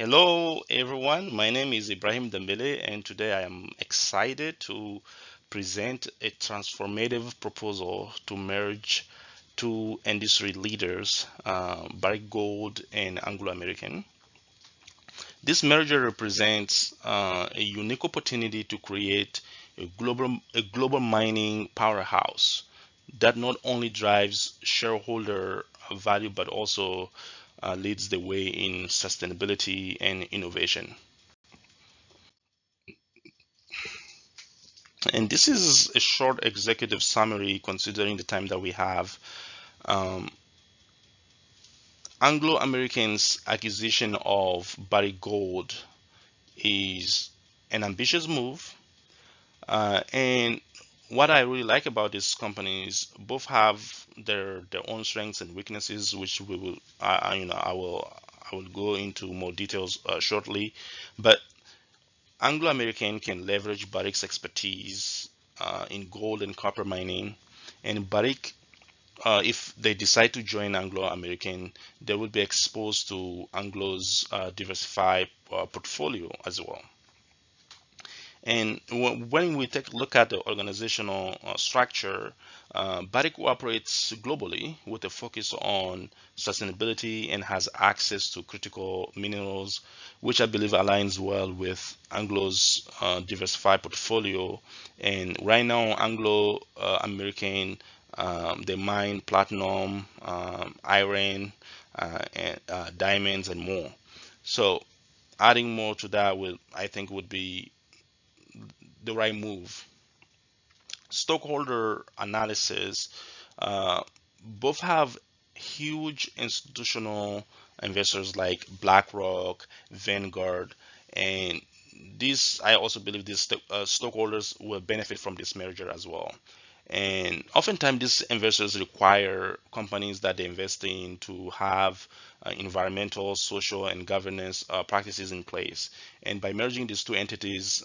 Hello, everyone. My name is Ibrahim Dembele, and today I am excited to present a transformative proposal to merge two industry leaders, Barrick Gold and Anglo American. This merger represents a unique opportunity to create a global mining powerhouse that not only drives shareholder value but also leads the way in sustainability and innovation. And this is a short executive summary considering the time that we have. Um, Anglo American's acquisition of Barrick Gold is an ambitious move. And what I really like about these companies, both have their own strengths and weaknesses, which we will, I will go into more details shortly. But Anglo American can leverage Barrick's expertise in gold and copper mining, and Barrick, if they decide to join Anglo American, they will be exposed to Anglo's diversified portfolio as well. And when we take a look at the organizational structure, Barrick operates globally with a focus on sustainability and has access to critical minerals, which I believe aligns well with Anglo's diversified portfolio. And right now, Anglo American, they mine platinum, iron, and diamonds, and more. So adding more to that will, I think, would be the right move. Stockholder analysis, uh, both have huge institutional investors like BlackRock, Vanguard, and these I also believe these stockholders will benefit from this merger as well. And oftentimes, these investors require companies that they invest in to have environmental, social, and governance practices in place. And by merging these two entities,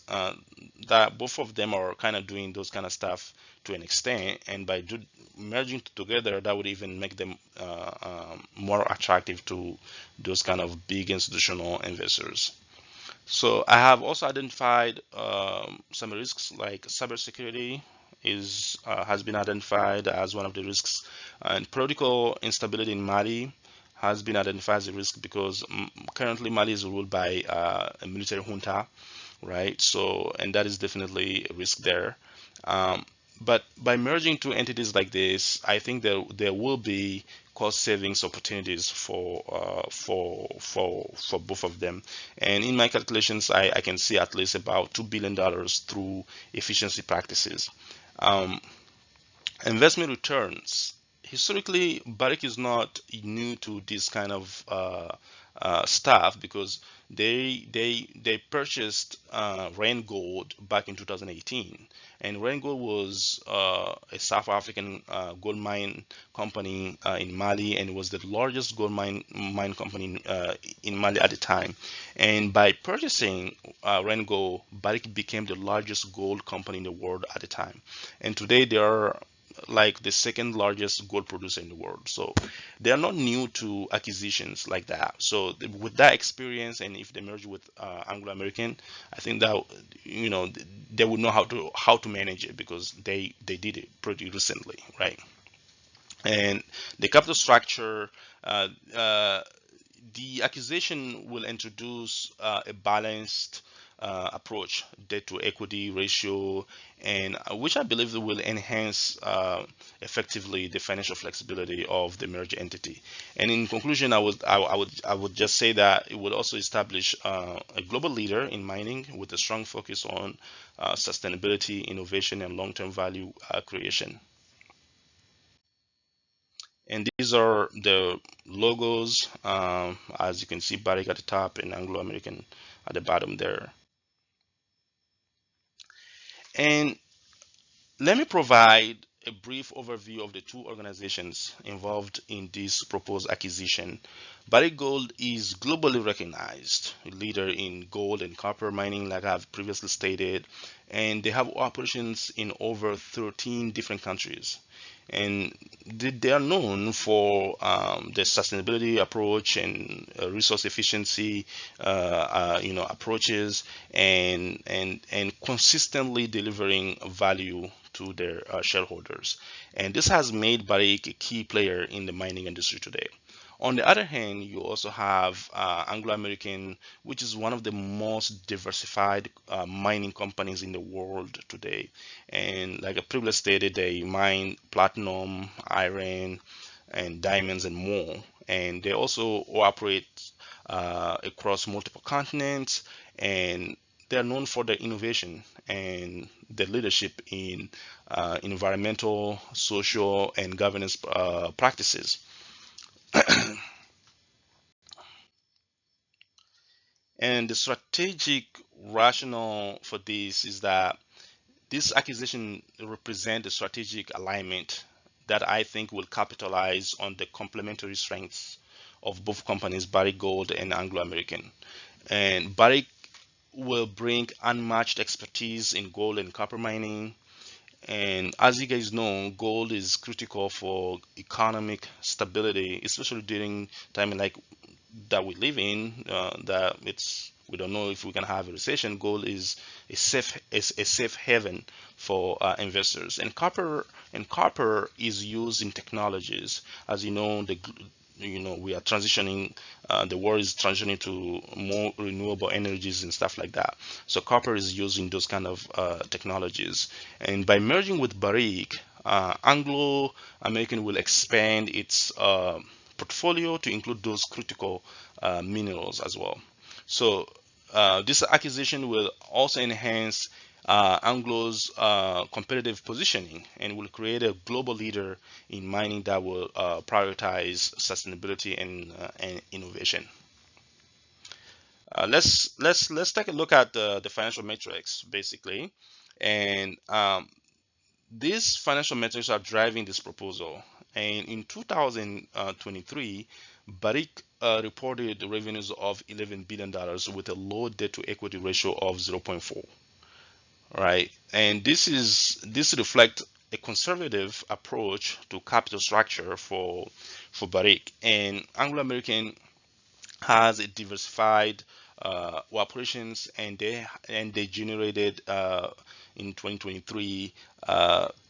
that both of them are kind of doing those kind of stuff to an extent, and by merging together, that would even make them more attractive to those kind of big institutional investors. So I have also identified some risks like cybersecurity is has been identified as one of the risks, and political instability in Mali has been identified as a risk because currently Mali is ruled by a military junta, right? So, and that is definitely a risk there. Um, but by merging two entities like this, I think there will be cost savings opportunities for both of them. And in my calculations, I can see at least about $2 billion through efficiency practices. Um, Investment returns. Historically, Barrick is not new to this kind of stuff because they purchased Randgold back in 2018, and Randgold was a South African gold mine company in Mali, and it was the largest gold mine company in Mali at the time. And by purchasing Randgold, Barrick became the largest gold company in the world at the time. And today they are like the second largest gold producer in the world. So they are not new to acquisitions like that. So with that experience, and if they merge with Anglo American, I think that they would know how to manage it because they did it pretty recently, right? And the capital structure, uh, uh, the acquisition will introduce a balanced approach, debt to equity ratio, and which I believe will enhance effectively the financial flexibility of the merged entity. And in conclusion, I would just say that it would also establish a global leader in mining with a strong focus on sustainability, innovation, and long-term value creation. And these are the logos, as you can see, Barrick at the top and Anglo American at the bottom there. And let me provide a brief overview of the two organizations involved in this proposed acquisition. Barrick Gold is globally recognized, a leader in gold and copper mining, like I've previously stated, and they have operations in over 13 different countries. and they are known for the sustainability approach and resource efficiency, approaches, and consistently delivering value to their shareholders. And this has made Barrick a key player in the mining industry today. On the other hand, you also have Anglo American, which is one of the most diversified mining companies in the world today. And like I previously stated, they mine platinum, iron, and diamonds and more. And they also operate across multiple continents, and they're known for their innovation and their leadership in environmental, social, and governance practices. And the strategic rationale for this is that this acquisition represents a strategic alignment that I think will capitalize on the complementary strengths of both companies, Barrick Gold and Anglo American. And Barrick will bring unmatched expertise in gold and copper mining. And as you guys know, gold is critical for economic stability, especially during time like that we live in, that it's we don't know if we can have a recession. Gold is a safe haven for investors, and copper is used in technologies. As you know, we are transitioning. The world is transitioning to more renewable energies and stuff like that. So copper is used in those kind of technologies. And by merging with Barrick, Anglo American will expand its portfolio to include those critical minerals as well. So this acquisition will also enhance Anglo's competitive positioning and will create a global leader in mining that will prioritize sustainability and innovation. Let's take a look at the financial metrics basically, and these financial metrics are driving this proposal. And in 2023, Barrick reported revenues of $11 billion with a low debt to equity ratio of 0.4. Right, and this reflects a conservative approach to capital structure for Barrick. And Anglo American has a diversified operations, and they generated in 2023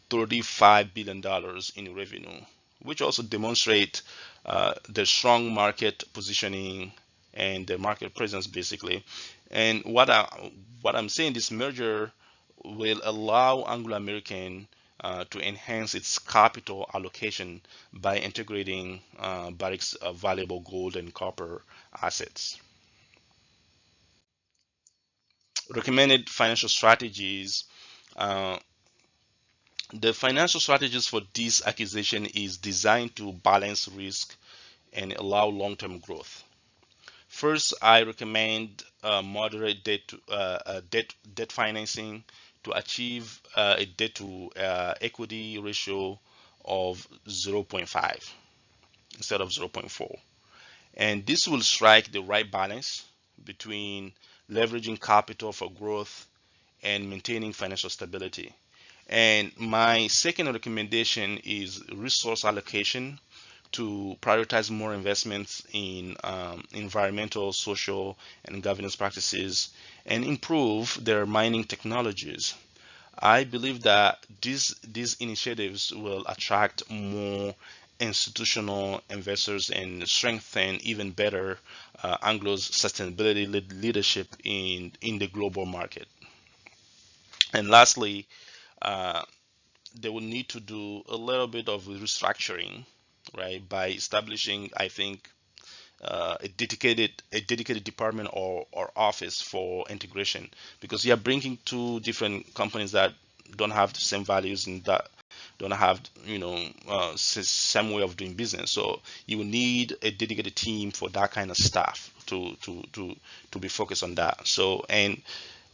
$35 billion in revenue, which also demonstrate the strong market positioning and the market presence basically. And what I'm saying, this merger will allow Anglo American to enhance its capital allocation by integrating Barrick's valuable gold and copper assets. Recommended financial strategies. Uh, the financial strategies for this acquisition is designed to balance risk and allow long-term growth. First, I recommend moderate debt financing to achieve a debt to equity ratio of zero point 0.5 instead of zero point 0.4. And this will strike the right balance between leveraging capital for growth and maintaining financial stability. And my second recommendation is resource allocation to prioritize more investments in environmental, social, and governance practices and improve their mining technologies. I believe that these initiatives will attract more institutional investors and strengthen even better Anglo's sustainability leadership in the global market. And lastly, uh, they will need to do a little bit of restructuring, right, by establishing, I think, a dedicated department or office for integration, because you are bringing two different companies that don't have the same values and that don't have same way of doing business. So you will need a dedicated team for that kind of stuff to be focused on that. So, and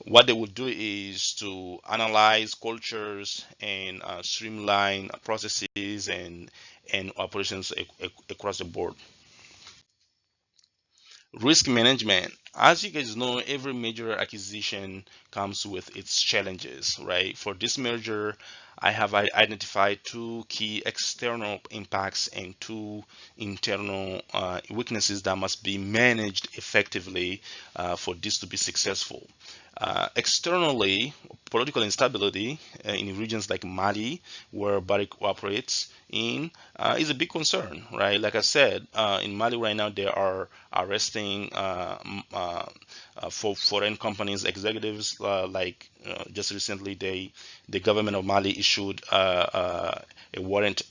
what they will do is to analyze cultures and streamline processes and operations across the board. Risk management. As you guys know, every major acquisition comes with its challenges, right? For this merger, I have identified two key external impacts and two internal weaknesses that must be managed effectively for this to be successful. Externally, political instability in regions like Mali, where Barrick operates in, is a big concern, right? Like I said, in Mali right now, they are arresting for foreign companies executives. Just recently, the government of Mali issued a warrant.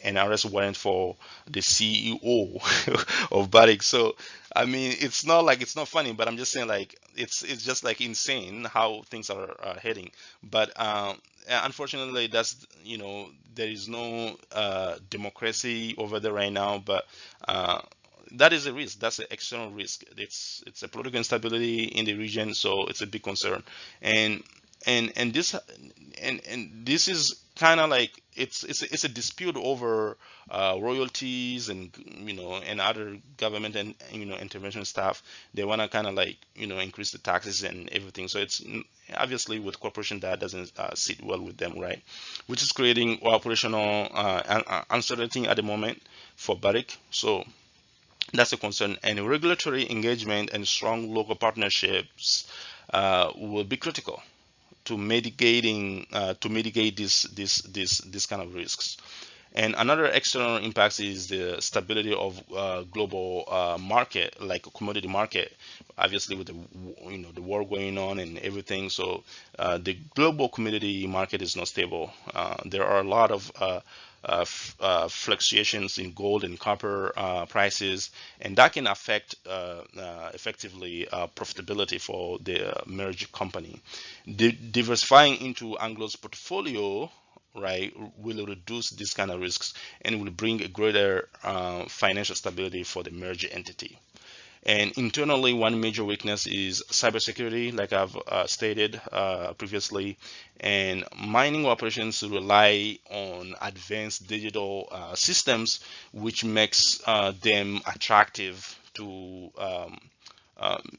An arrest warrant for the CEO of Barrick. So, I mean, it's not funny, but I'm just saying like it's just like insane how things are heading. But unfortunately, there is no democracy over there right now. But that is a risk. That's an external risk. It's a political instability in the region, so it's a big concern. And and this and this is kind of like it's a dispute over royalties and and other government and intervention stuff. They want to kind of like increase the taxes and everything. So it's obviously with corporation that doesn't sit well with them, right? Which is creating operational uncertainty at the moment for Barrick. So that's a concern. And regulatory engagement and strong local partnerships will be critical to mitigate this kind of risks. And another external impact is the stability of global market, like a commodity market. Obviously, with the the war going on and everything, so the global commodity market is not stable. There are a lot of fluctuations in gold and copper prices, and that can affect effectively profitability for the merged company. Diversifying into Anglo's portfolio, right, will reduce these kind of risks and will bring a greater financial stability for the merged entity. And internally, one major weakness is cybersecurity, like I've stated previously. And mining operations rely on advanced digital systems, which makes them attractive to,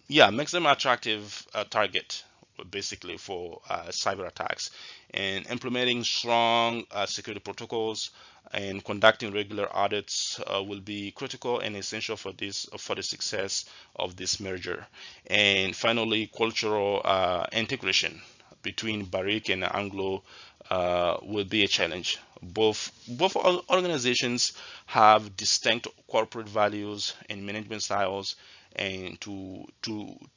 yeah, makes them attractive target basically for cyber attacks. And implementing strong security protocols and conducting regular audits will be critical and essential for the success of this merger. And finally, cultural integration between Barrick and Anglo will be a challenge. Both organizations have distinct corporate values and management styles, and to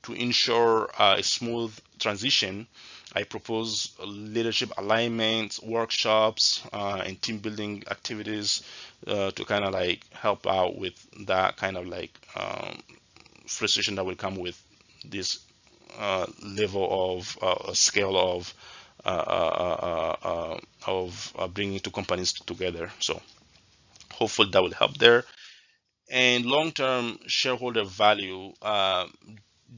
ensure a smooth transition, I propose leadership alignment workshops and team building activities to kind of like help out with that kind of like frustration that will come with this level of scale of bringing two companies together. So hopefully that will help there. And long-term shareholder value.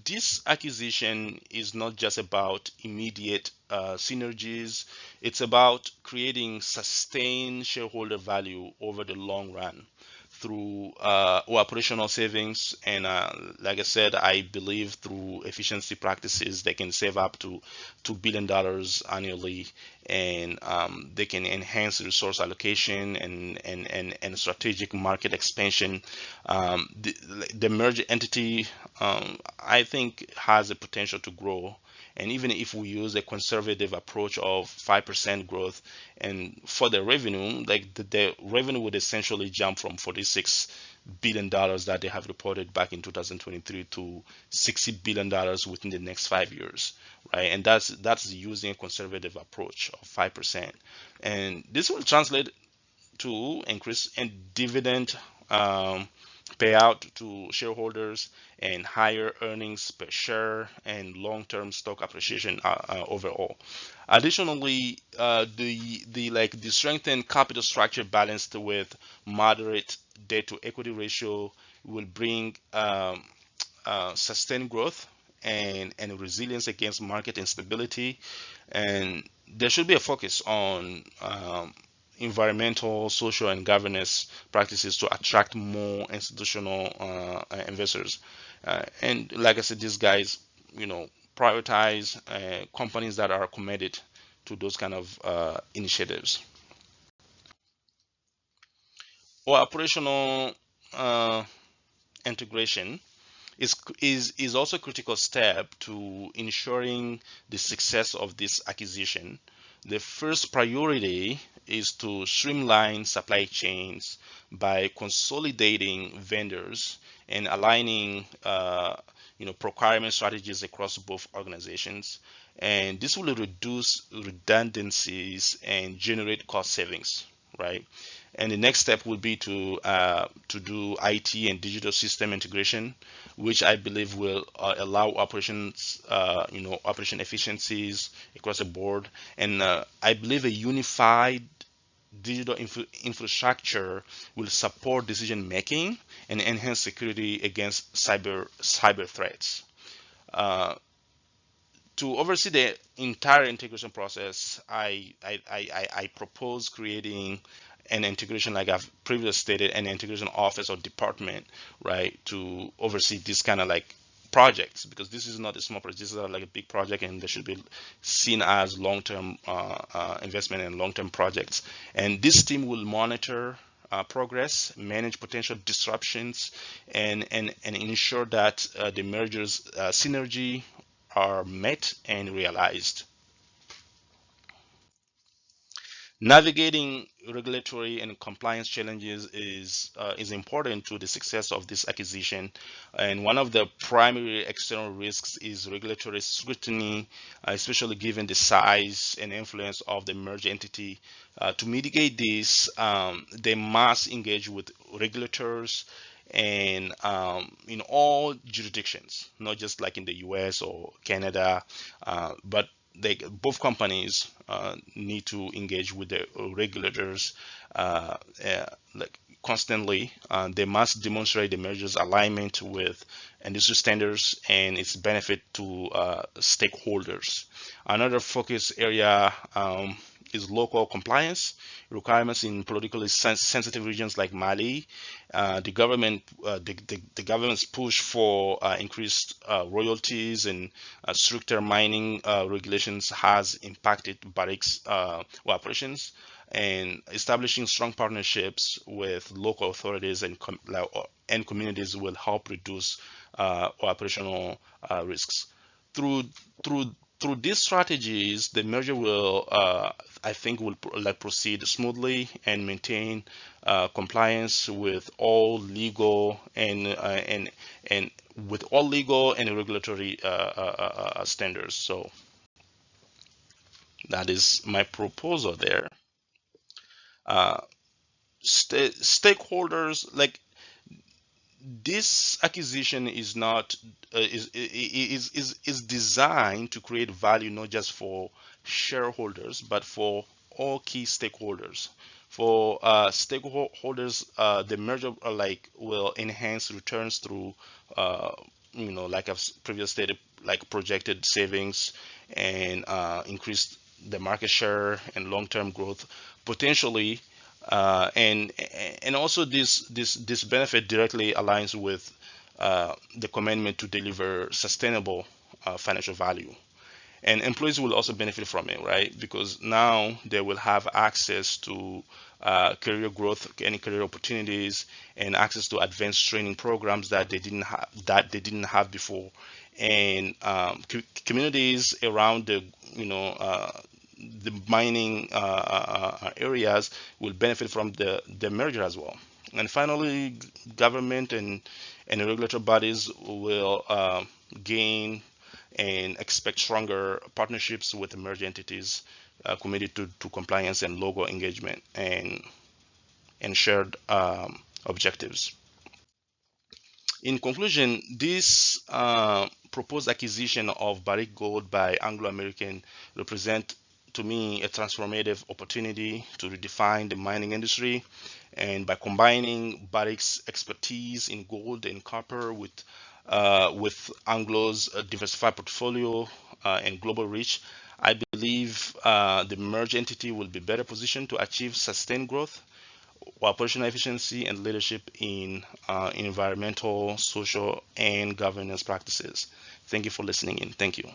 This acquisition is not just about immediate synergies, it's about creating sustained shareholder value over the long run through operational savings. And like I said, I believe through efficiency practices, they can save up to $2 billion annually, and they can enhance resource allocation and strategic market expansion. The merged entity, I think, has the potential to grow. And even if we use a conservative approach of 5% growth, and for the revenue, like the revenue would essentially jump from $46 billion that they have reported back in 2023 to $60 billion within the next 5 years, right? And that's using a conservative approach of 5%. And this will translate to increase in dividend payout to shareholders and higher earnings per share and long-term stock appreciation overall. Additionally, the strengthened capital structure balanced with moderate debt to equity ratio will bring sustained growth and resilience against market instability. And there should be a focus on environmental, social, and governance practices to attract more institutional investors. And like I said, these guys, prioritize companies that are committed to those kind of initiatives. Or operational uh, integration is also a critical step to ensuring the success of this acquisition. The first priority is to streamline supply chains by consolidating vendors and aligning procurement strategies across both organizations. And this will reduce redundancies and generate cost savings, right? And the next step would be to do IT and digital system integration, which I believe will allow operation efficiencies across the board. And I believe a unified digital infrastructure will support decision making and enhance security against cyber threats. Uh, to oversee the entire integration process, I propose creating an integration, like I've previously stated, an integration office or department, right, to oversee this kind of like projects, because this is not a small project. This is like a big project, and they should be seen as long-term investment and long-term projects. And this team will monitor progress, manage potential disruptions, and ensure that the merger's synergy are met and realized. Navigating regulatory and compliance challenges is important to the success of this acquisition. And one of the primary external risks is regulatory scrutiny, especially given the size and influence of the merged entity. To mitigate this, they must engage with regulators and in all jurisdictions, not just like in the US or Canada, but both companies need to engage with the regulators like constantly. They must demonstrate the merger's alignment with industry standards and its benefit to stakeholders. Another focus area is local compliance requirements in politically sensitive regions like Mali. The government's push for increased royalties and stricter mining regulations has impacted Barrick's operations, and establishing strong partnerships with local authorities and communities will help reduce operational risks. Through through through these strategies, the merger will, I think, will proceed smoothly and maintain compliance with all legal and with all legal and regulatory standards. So that is my proposal there. Uh, Stakeholders, like, this acquisition is not is designed to create value not just for shareholders but for all key stakeholders. For stakeholders, the merger will enhance returns through like I've previously stated, like projected savings and increase the market share and long-term growth potentially, and also this benefit directly aligns with the commitment to deliver sustainable financial value. And employees will also benefit from it, right? Because now they will have access to career growth, any career opportunities, and access to advanced training programs that they didn't have before. And communities around the mining areas will benefit from the merger as well. And finally, government and regulatory bodies will gain and expect stronger partnerships with the merged entities committed to compliance and local engagement and shared objectives. In conclusion, this proposed acquisition of Barrick Gold by Anglo American represent to me a transformative opportunity to redefine the mining industry. And by combining Barrick's expertise in gold and copper with Anglo's diversified portfolio and global reach, I believe the merged entity will be better positioned to achieve sustained growth, operational efficiency, and leadership in environmental, social, and governance practices. Thank you for listening in. Thank you.